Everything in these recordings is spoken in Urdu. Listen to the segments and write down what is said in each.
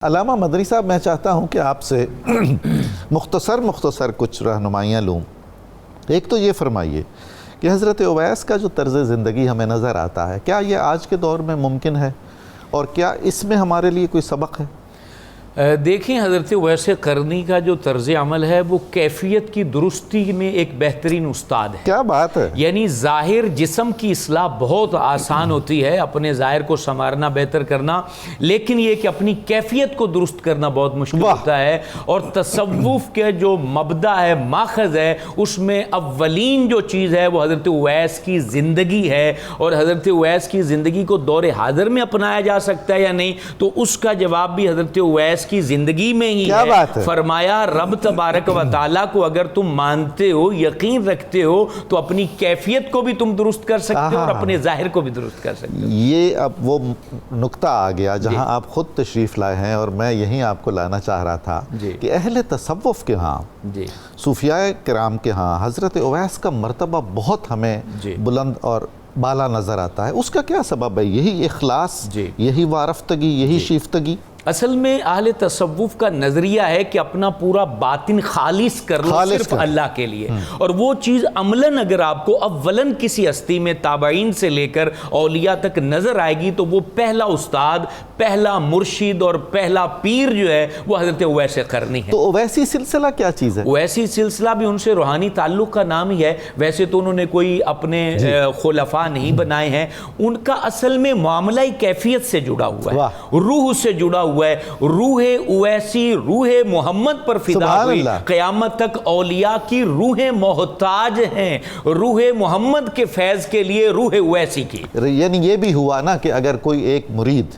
علامہ مدنی صاحب، میں چاہتا ہوں کہ آپ سے مختصر کچھ رہنمائیاں لوں۔ ایک تو یہ فرمائیے کہ حضرت اویس کا جو طرز زندگی ہمیں نظر آتا ہے، کیا یہ آج کے دور میں ممکن ہے اور کیا اس میں ہمارے لیے کوئی سبق ہے؟ دیکھیں، حضرت اویس قرنی کا جو طرز عمل ہے وہ کیفیت کی درستی میں ایک بہترین استاد ہے۔ کیا بات ہے! یعنی ظاہر جسم کی اصلاح بہت آسان ہوتی ہے، اپنے ظاہر کو سنوارنا، بہتر کرنا، لیکن یہ کہ اپنی کیفیت کو درست کرنا بہت مشکل ہوتا ہے۔ اور تصوف کے جو مبدأ ہے، ماخذ ہے، اس میں اولین جو چیز ہے وہ حضرت اویس کی زندگی ہے۔ اور حضرت اویس کی زندگی کو دور حاضر میں اپنایا جا سکتا ہے یا نہیں، تو اس کا جواب بھی حضرت اویس کی زندگی میں ہی ہے۔ فرمایا رب تبارک و تعالیٰ کو اگر تم مانتے ہو، یقین رکھتے ہو، تو اپنی کیفیت کو بھی تم درست کر سکتے ہو اور اپنے ظاہر کو بھی درست کر سکتے ہو۔ یہ اب وہ نقطہ آ گیا جہاں آپ خود تشریف لائے ہیں، اور میں یہیں آپ کو لانا چاہ رہا تھا کہ اہل تصوف کے ہاں، صوفیاء کرام کے ہاں، حضرت اویس کا مرتبہ بہت ہمیں بلند اور بالا نظر آتا ہے۔ اس کا کیا سبب ہے؟ یہی اخلاص، یہی وارفتگی، یہی شیفتگی؟ اصل میں اہل تصوف کا نظریہ ہے کہ اپنا پورا باطن خالص کر لو صرف اللہ کے لیے، اور وہ چیز عملاً اگر آپ کو اولاً کسی ہستی میں تابعین سے لے کر اولیاء تک نظر آئے گی، تو وہ پہلا استاد، پہلا مرشد اور پہلا پیر جو ہے وہ حضرت اویس قرنی ہے۔ تو اویسی سلسلہ کیا چیز ہے؟ اویسی سلسلہ بھی ان سے روحانی تعلق کا نام ہی ہے۔ ویسے تو انہوں نے کوئی اپنے خلفاء نہیں بنائے ہیں، ان کا اصل میں معاملہ کیفیت سے جڑا ہوا ہے، روح سے جڑا ہوا ہے۔ روح اویسی روح محمد پر فدا ہوئی، قیامت تک اولیاء کی روحیں محتاج ہیں روح محمد کے فیض کے لیے روح اویسی کی۔ یعنی یہ بھی ہوا نا کہ اگر کوئی ایک مرید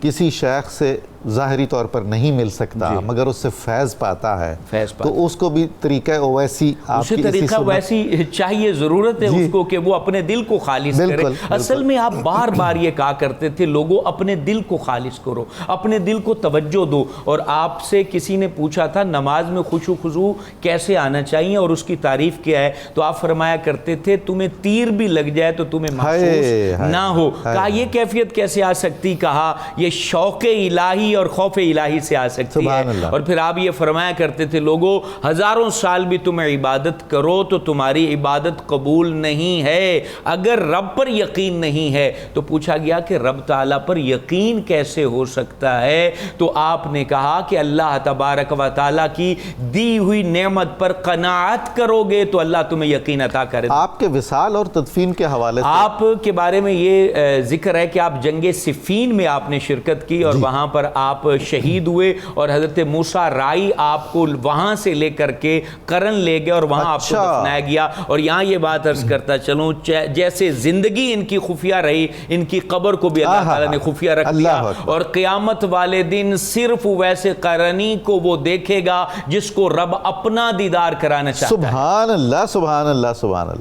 کسی شیخ سے ظاہری طور پر نہیں مل سکتا مگر اس سے فیض پاتا ہے، تو اس کو بھی طریقہ اویسی، اسے طریقہ اویسی چاہیے، ضرورت ہے اس کو کہ وہ اپنے دل کو خالص کرے۔ اصل میں آپ بار بار یہ کہا کرتے تھے لوگوں، اپنے دل کو خالص کرو، اپنے دل کو توجہ دو۔ اور آپ سے کسی نے پوچھا تھا نماز میں خشوع خضوع کیسے آنا چاہیے اور اس کی تعریف کیا ہے، تو آپ فرمایا کرتے تھے تمہیں تیر بھی لگ جائے تو تمہیں محسوس نہ ہو۔ کہا یہ کیفیت کیسے آ سکتی؟ کہا یہ شوق الہی اور خوف الہی سے آ سکتی ہے۔ اور پھر آپ یہ فرمایا کرتے تھے لوگوں، ہزاروں سال بھی تم عبادت کرو تو تمہاری عبادت قبول نہیں ہے اگر رب پر یقین نہیں ہے۔ تو پوچھا گیا کہ رب تعالیٰ پر یقین کیسے ہو سکتا ہے؟ تو آپ نے کہا کہ اللہ تبارک و تعالیٰ کی دی ہوئی نعمت پر قناعت کرو گے تو اللہ تمہیں یقین عطا کرے۔ آپ کے وصال اور تدفین کے حوالے سے آپ کے بارے میں یہ ذکر ہے کہ آپ جنگ صفین میں آپ نے شرکت کی اور وہاں پر آپ شہید ہوئے، اور حضرت موسیٰ رائی آپ کو وہاں سے لے کر کے قرن لے گئے اور وہاں آپ کو دفنایا گیا۔ اور یہاں یہ بات عرض کرتا چلوں، جیسے زندگی ان کی خفیہ رہی، ان کی قبر کو بھی اللہ تعالیٰ نے خفیہ رکھ دیا، اور قیامت والے دن صرف اویس قرنی کو وہ دیکھے گا جس کو رب اپنا دیدار کرانا چاہتا ہے۔ سبحان اللہ، سبحان اللہ، سبحان اللہ۔